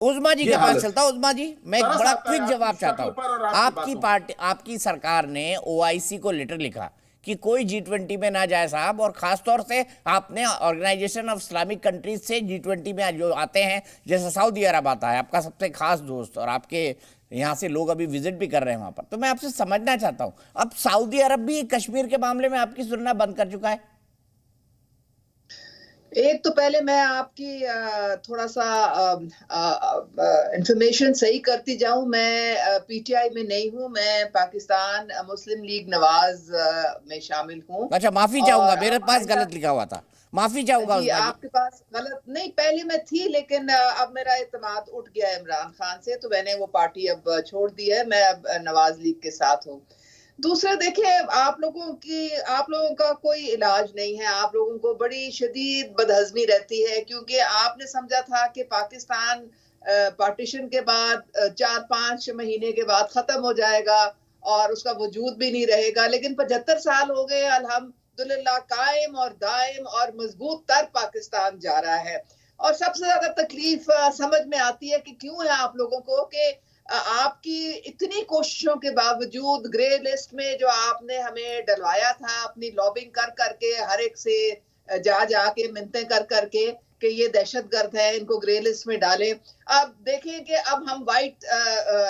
उस्मा जी ये के पास हालत। चलता हूं। उस्मा जी, मैं एक तरस बड़ा आता है क्विक आपकी जवाब चाहता शक्ल हूं। पर और आपकी आपकी बातों पार्टी, आपकी सरकार ने ओआईसी को लेटर लिखा कि कोई G20 में ना जाए साहब, और खासतौर से आपने ऑर्गेनाइजेशन ऑफ इस्लामिक कंट्रीज से G20 में जो आते हैं, जैसे सऊदी अरब आता है, आपका सबसे खास दोस्त, और आपके यहाँ से लोग अभी विजिट भी कर रहे हैं वहां पर। तो मैं आपसे समझना चाहता हूं, अब सऊदी अरब भी कश्मीर के मामले में आपकी सुनना बंद कर चुका है। एक तो पहले मैं आपकी थोड़ा सा इंफॉर्मेशन सही करती जाऊं। मैं पीटीआई में नहीं हूं, मैं पाकिस्तान मुस्लिम लीग नवाज में शामिल हूं। अच्छा, माफी चाहूंगा, और मेरे पास आइंदा गलत लिखा हुआ था, माफी चाहूंगा जी, उस्मा जी। आपके पास गलत नहीं, पहले मैं थी, लेकिन अब मेरा इत्तेमाद उठ गया है इमरान खान से, तो मैंने वो पार्टी अब छोड़ दी है। मैं अब नवाज लीग के साथ हूँ। दूसरा, देखिए, आप लोगों का कोई इलाज नहीं है। आप लोगों को बड़ी शदीद बदहज़मी रहती है, क्योंकि आपने समझा था कि पाकिस्तान पार्टीशन के बाद 4-5 महीने के बाद खत्म हो जाएगा और उसका वजूद भी नहीं रहेगा। लेकिन 75 साल हो गए, अल्हम्दुलिल्लाह, कायम और दायम और मजबूत तर पाकिस्तान जा रहा है। और सबसे ज्यादा तकलीफ समझ में आती है कि क्यों है आप लोगों को, कि आपकी इतनी कोशिशों के बावजूद ग्रे लिस्ट में जो आपने हमें डलवाया था, अपनी लॉबिंग कर करके, हर एक से जा जाके मिन्नतें कर करके कि ये दहशतगर्द है, इनको ग्रे लिस्ट में डालें। अब देखें कि अब हम वाइट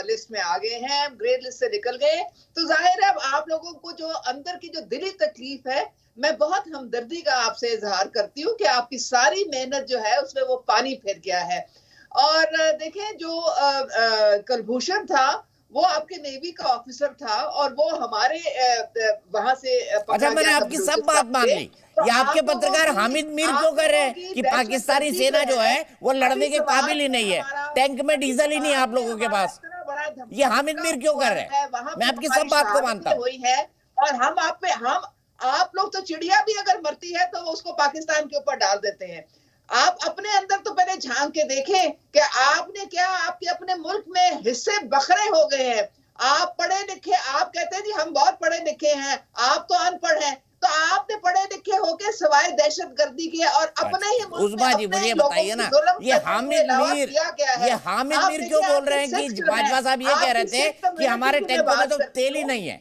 लिस्ट में आ गए हैं, ग्रे लिस्ट से निकल गए, तो जाहिर है अब आप लोगों को जो अंदर की जो दिली तकलीफ है, मैं बहुत हमदर्दी का आपसे इजहार करती हूँ कि आपकी सारी मेहनत जो है उसमें वो पानी फिर गया है। और देखें, जो कुलभूषण था, वो आपके नेवी का ऑफिसर था और वो हमारे वहां से अच्छा, पकड़ा मैंने गया था आपकी सब बात बलूचिस्तान मान से। ली। तो ये आपके पत्रकार हामिद मीर क्यों कर रहे हैं कि पाकिस्तानी दहशतगर्दी सेना जो है वो अभी लड़ने के सवाल काबिल ही में नहीं है, हमारा टैंक में अभी डीजल ही नहीं है सवाल आप में लोगों के हमारा पास। इतना बड़ा ये हामिद धमाका मीर क्यों हुआ कर रहे हैं? है, वहां मैं पे आपकी हमारी सब बात को मानता शहादतें हूं। हुई है। और हम आप लोग तो चिड़िया भी अगर मरती है तो वो उसको पाकिस्तान के ऊपर डाल देते हैं। आप अपने अंदर तो पहले झांक के देखें कि आपने क्या, आपके अपने मुल्क में हिस्से बखरे हो गए हैं। आप पढ़े लिखे, आप कहते हैं जी हम बहुत पढ़े लिखे हैं, आप तो अनपढ़ हैं। तो आपने पढ़े लिखे होके सवाए दहशतगर्दी की और अपने ही मुल्क में उस्मा जी, अपने मुझे ही ये लोगों बताइए की ना, जुल्म ये करने के हामिद अलावा मीर, किया क्या ये है? हामिद आप मीर क्यों देखिए, बोल आपके रहे हैं कि सिख जो है, बाजवा साहब ये कह रहे आपकी थे सिख कि हमारे कम्युनिटी की मैं टैंकों में बात तो करती तेल ही हूँ। नहीं है?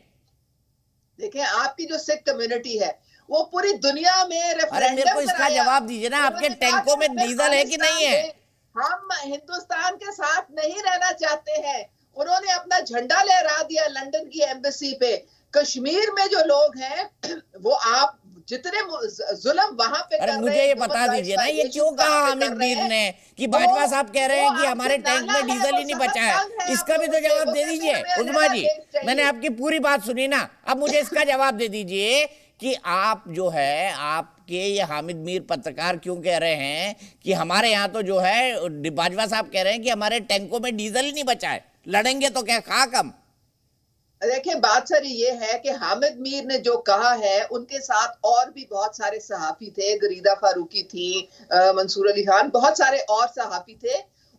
देखिए, आपकी जो सिख कम्युनिटी है, वो पूरी दुनिया में अरे मेरे को रेफरेंडम इसका कराया। जवाब दीजिए ना, आपके उन्होंने कहा टैंकों कि में हमें डीजल है कि नहीं खालिस्तान है? दे, हम हिंदुस्तान के साथ नहीं रहना चाहते हैं। उन्होंने अपना झंडा लहरा दिया लंदन की एम्बेसी पे। कश्मीर में जो लोग हैं, वो आप जितने जुल्म वहां पे अरे कर रहे मुझे हैं, ये ह्यूमन बता राइट्स दीजिए ना, ये वायलेशन क्यों कहा वहां पे हामिद कर रहे मीर हैं, ने कि वो बाजवा साहब कह रहे वो हैं कि आपसे हमारे टैंक नाला में है, डीजल वो ही नहीं सख्त बचा है? तंग है आप इसका भी लोगों तो से। जवाब वो दे कहते हैं दीजिए हमें उस्मा अलहदा जी। देश मैंने चाहिए। आपकी पूरी बात सुनी ना, अब मुझे इसका जवाब दे दीजिए कि आप जो है, आपके ये हामिद मीर पत्रकार क्यों कह रहे हैं कि हमारे यहाँ तो जो है, बाजवा साहब कह रहे हैं कि हमारे टैंकों में डीजल ही नहीं बचा है, लड़ेंगे तो क्या खाक हम? देखिए, बात सारी ये है कि हामिद मीर ने जो कहा है, उनके साथ और भी बहुत सारे सहाफी थे, गरीदा फारूकी थी, मंसूर अली खान, बहुत सारे और सहाफी थे।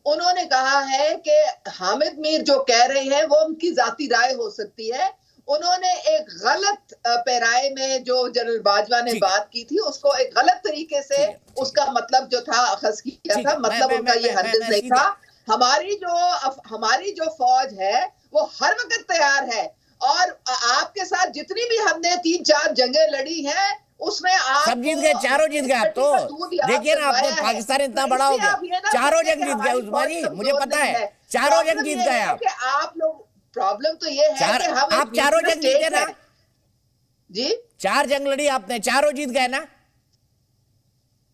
उन्होंने कहा है कि हामिद मीर जो कह रहे हैं वो उनकी जाती राय हो सकती है। उन्होंने एक गलत पैराए में जो जनरल बाजवा ने ठीक है, बात की थी, उसको एक गलत तरीके से ठीक है, ठीक है, उसका मतलब जो था अखज किया ठीक था। है। मतलब उनका ये हरगिज मैं नहीं था। सीधे, हमारी जो फौज है, वो हर वक्त तैयार है। और आपके साथ जितनी भी हमने 3-4 जंगें लड़ी हैं, उसमें सब जीत आपको गए, चारों जीत गए आप मिट्टी तो। का दूध याद देखिए ना, अब तो करवाया है। पाकिस्तान इतना तो बड़ा हो इसलिए गया, आप ये ना चारों समझें जंग कि जीत गए हमारी उस्मा फौज जी, मुझे कमजोर पता नहीं है, है। चारों जंग प्रॉब्लम जीत ये गए है आप। कि प्रॉब्लम तो ये है चार, कि हम एक आप चारों न्यूक्लियर जंग जीते स्टेट ना? है। जी, 4 जंग लड़ी आपने, चारों जीत गए ना?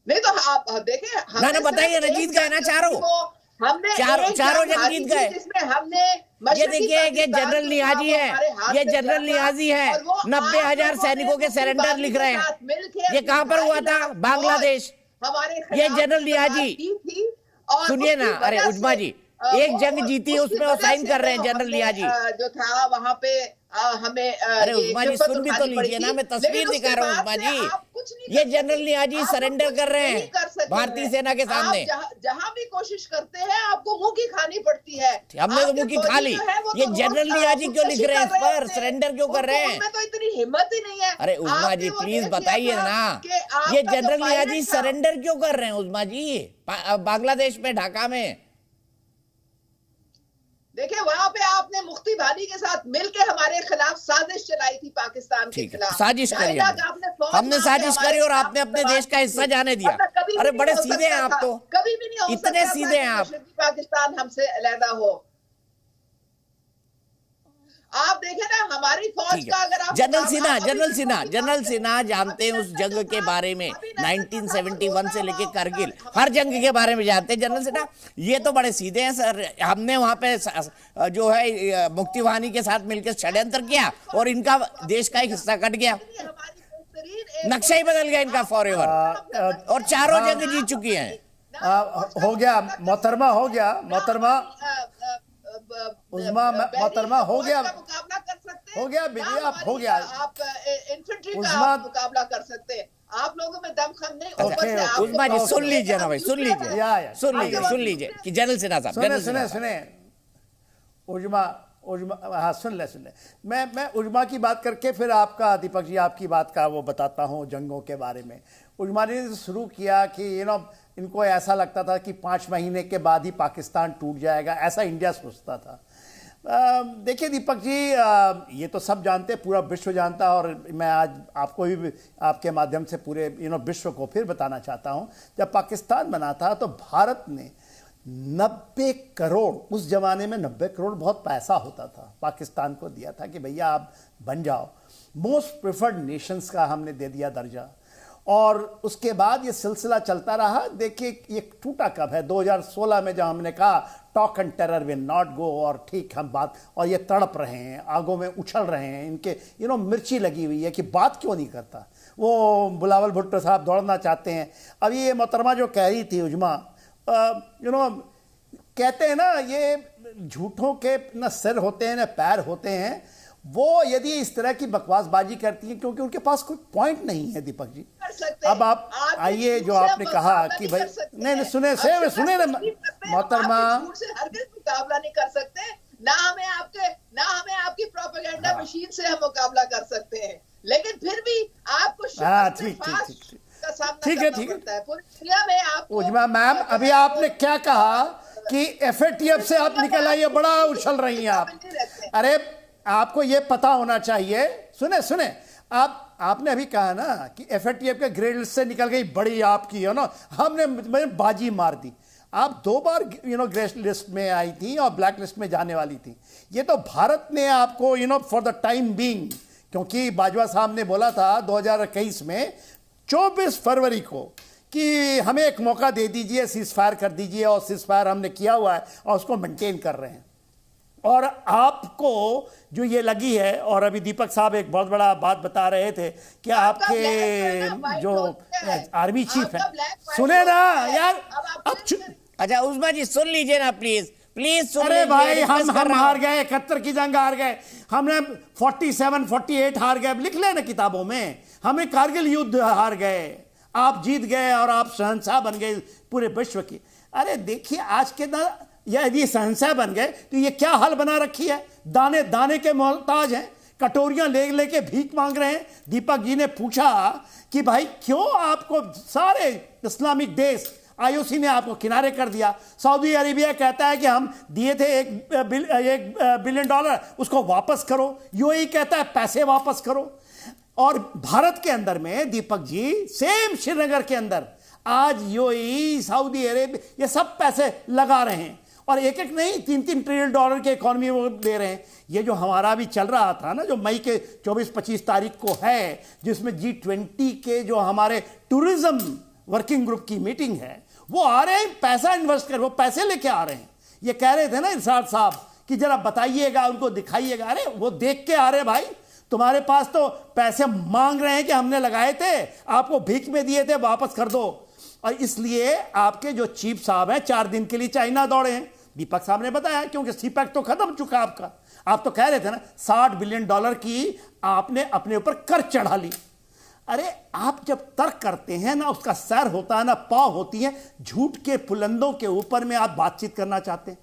नहीं तो आप देखें, ना हमने बताइए ना, सिर्फ जीत एक गए ना जंग जो थी, चारों? वो हमने चारों एक चारों जंग जंग हारी जीत थी, गए। जिसमें हमने ये मशरकी देखिए कि पाकिस्तान जनरल जो था नियाजी वो है, हमारे हाथ ये से गया जनरल था। नियाजी है, और वो 90,000 आप लोगों ने सैनिकों के सरेंडर मुक्केबाजी लिख के रहे हैं। साथ मिलके ये अपनी कहां पर हुआ 2.5 था? लाख फौज बांग्लादेश। हमारे ये खिलाफ जनरल इस्तेमाल नियाजी, की थी। और सुनिए ना, उसकी अरे वजह उस्मा से जी, एक जंग जीती है उसकी उसमें वो वजह साइन से कर रहे हैं वो जनरल हमने नियाजी। जो था वहां पे हमें अरे ये उस्मा जी, शिफत सुन भी तो उठानी पड़ी लीजिए थी। ना, मैं लेकिन तस्वीर दिखा उसके रहा हूँ बाद उस्मा से जी। आप कुछ नहीं ये कर जनरल सके। नियाजी आप लोग सरेंडर कुछ कर रहे नहीं हैं कर सके भारतीय हैं। सेना के आप सामने। जहां भी कोशिश करते हैं, आपको मुंह की खानी पड़ती है। हमने तो आपके मुंह की खा फौजी ली। जो है वो ये तो जनरल रोज नियाजी क्यों लिख खुदकशी रहे हैं कर इस रहे पर, होते हैं। सरेंडर क्यों कर उनको, रहे हैं? उनमें तो इतनी हिम्मत ही नहीं है। अरे उस्मा जी, आपने वो प्लीज देख लिया बताइए था ना, कि ये आपका जो जनरल नियाजी पायलट था, सरेंडर क्यों कर रहे हैं उस्मा जी, बांग्लादेश में, ढाका में? मुफ्ती भानी के साथ मिलकर हमारे खिलाफ साजिश चलाई थी पाकिस्तान के खिलाफ। साजिश करी हमने साजिश करी और आपने अपने देश का हिस्सा जाने दिया। अरे बड़े सीधे हैं आप तो, कभी भी नहीं हो इतने सीधे हैं आप। पाकिस्तान हमसे अलहदा हो। आप देखें ना हमारी फौज का, अगर आप जनरल सिन्हा जानते हैं उस जंग के बारे में, 1971 से लेके करगिल हर जंग के बारे में जानते हैं जनरल सिन्हा। ये तो बड़े सीधे हैं सर। हमने वहां पे जो है मुफ्ती वानी के साथ मिलकर षड्यंत्र किया और इनका देश का एक हिस्सा कट गया, नक्शा ही बदल गया इनका फॉरएवर, और चारों जंग जीत चुकी हैं। हो गया मोहतरमा, हो गया मोहतरमा उज़्मा, मोहतरमा हो गया, मुकाबला कर सकते हैं, हो गया बिल्ली, आप हो गया, आप इन्फेंट्री का मुकाबला कर सकते हैं। आप लोगों में दमखम नहीं, ऊपर से आप उज़्मा जी सुन लीजिए ना भाई, सुन लीजिए कि जनरल सिन्हा साहब सुने उज़्मा, हाँ सुन ले। मैं उज़्मा की बात करके फिर आपका, दीपक जी आपकी बात का वो बताता हूँ जंगों के बारे में। उज़्मा ने शुरू किया कि इनको ऐसा लगता था कि 5 महीने के बाद ही पाकिस्तान टूट जाएगा, ऐसा इंडिया सोचता था। देखिए दीपक जी, ये तो सब जानते, पूरा विश्व जानता, और मैं आज आपको भी आपके माध्यम से पूरे विश्व को फिर बताना चाहता हूँ। जब पाकिस्तान बना था तो भारत ने 90 करोड़, उस जमाने में 90 करोड़ बहुत पैसा होता था, पाकिस्तान को दिया था कि भैया आप बन जाओ। मोस्ट प्रेफर्ड नेशंस का हमने दे दिया दर्जा, और उसके बाद ये सिलसिला चलता रहा। देखिए ये टूटा कब है, 2016 में जब हमने कहा talk and terror will not go, और ठीक हम बात, और ये तड़प रहे हैं, आगों में उछल रहे हैं, इनके मिर्ची लगी हुई है कि बात क्यों नहीं करता। वो बिलावल भुट्टो साहब दौड़ना चाहते हैं। अब ये मोहतरमा जो कह रही थी उज़्मा, कहते हैं ना ये झूठों के न सिर होते हैं न पैर होते हैं। वो यदि इस तरह की बकवासबाजी करती हैं क्योंकि उनके पास कोई पॉइंट नहीं है दीपक जी। अब आप आइए, जो आपने कहा कि भाई नहीं सुने ना मोहतरमा, मुकाबला नहीं कर सकते, ना हमें आपकी प्रोपेगेंडा मशीन से हम मुकाबला कर सकते हैं, लेकिन फिर भी आपको ठीक है उज़्मा मैम, अभी आपने क्या कहा कि एफएटीएफ से आप निकल आइए, बड़ा उछल रही हैं आप। अरे आपको ये पता होना चाहिए, सुने आपने अभी कहा ना कि एफएटीएफ के ग्रेड लिस्ट से निकल गई, बड़ी आपकी है ना, हमने बाजी मार दी। आप 2 बार ग्रे लिस्ट में आई थी और ब्लैक लिस्ट में जाने वाली थी। ये तो भारत ने आपको फॉर द टाइम बीइंग, क्योंकि बाजवा साहब ने बोला था 2021 में 24 फरवरी को कि हमें एक मौका दे दीजिए, सीज फायर कर दीजिए, और सीज फायर हमने किया हुआ है और उसको मेंटेन कर रहे हैं। और आपको जो ये लगी है, और अभी दीपक साहब एक बहुत बड़ा बात बता रहे थे कि आपके जो आर्मी चीफ है, सुने ना यार, अच्छा उज़्मा जी सुन लीजिए ना प्लीज सुन। अरे भाई हम हार गए, 71 की जंग हार गए, हमने 47 48 हार गए, लिख लेना किताबों में, हमें कारगिल युद्ध हार गए, आप जीत गए और आप शहंशाह बन गए पूरे विश्व की। अरे देखिए आज के ना, यदि शहंशाह बन गए तो ये क्या हाल बना रखी है, दाने दाने के मोहताज हैं, कटोरियां ले लेके भीख मांग रहे हैं। दीपक जी ने पूछा कि भाई क्यों आपको सारे इस्लामिक देश, आईओसी ने आपको किनारे कर दिया। सऊदी अरेबिया कहता है कि हम दिए थे $1 बिलियन, उसको वापस करो। यूएई कहता है पैसे वापस करो। और भारत के अंदर में दीपक जी, सेम श्रीनगर के अंदर आज यूएई, सऊदी अरेबिया, ये सब पैसे लगा रहे हैं, और एक नहीं, $3-3 ट्रिलियन के इकॉनमी वो दे रहे हैं। ये जो हमारा भी चल रहा था ना, जो मई के 24-25 तारीख को है, जिसमें G20 के जो हमारे टूरिज्म वर्किंग ग्रुप की मीटिंग है, वो आ रहे हैं पैसा इन्वेस्ट कर, वो पैसे लेके आ रहे हैं। ये कह रहे थे ना इरशाद साहब कि जरा बताइएगा, उनको दिखाइएगा। अरे वो देख के आ रहे भाई, तुम्हारे पास तो पैसे मांग रहे हैं कि हमने लगाए थे, आपको भीख में दिए थे, वापस कर दो। और इसलिए आपके जो चीफ साहब हैं 4 दिन के लिए चाइना दौड़े हैं। दीपक साहब ने बताया, क्योंकि सीपैक तो खत्म चुका आपका। आप तो कह रहे थे ना $60 बिलियन की आपने अपने ऊपर कर चढ़ा ली। अरे आप जब तर्क करते हैं ना, उसका सर होता है ना, पाव होती है, झूठ के पुलंदों के ऊपर में आप बातचीत करना चाहते हैं।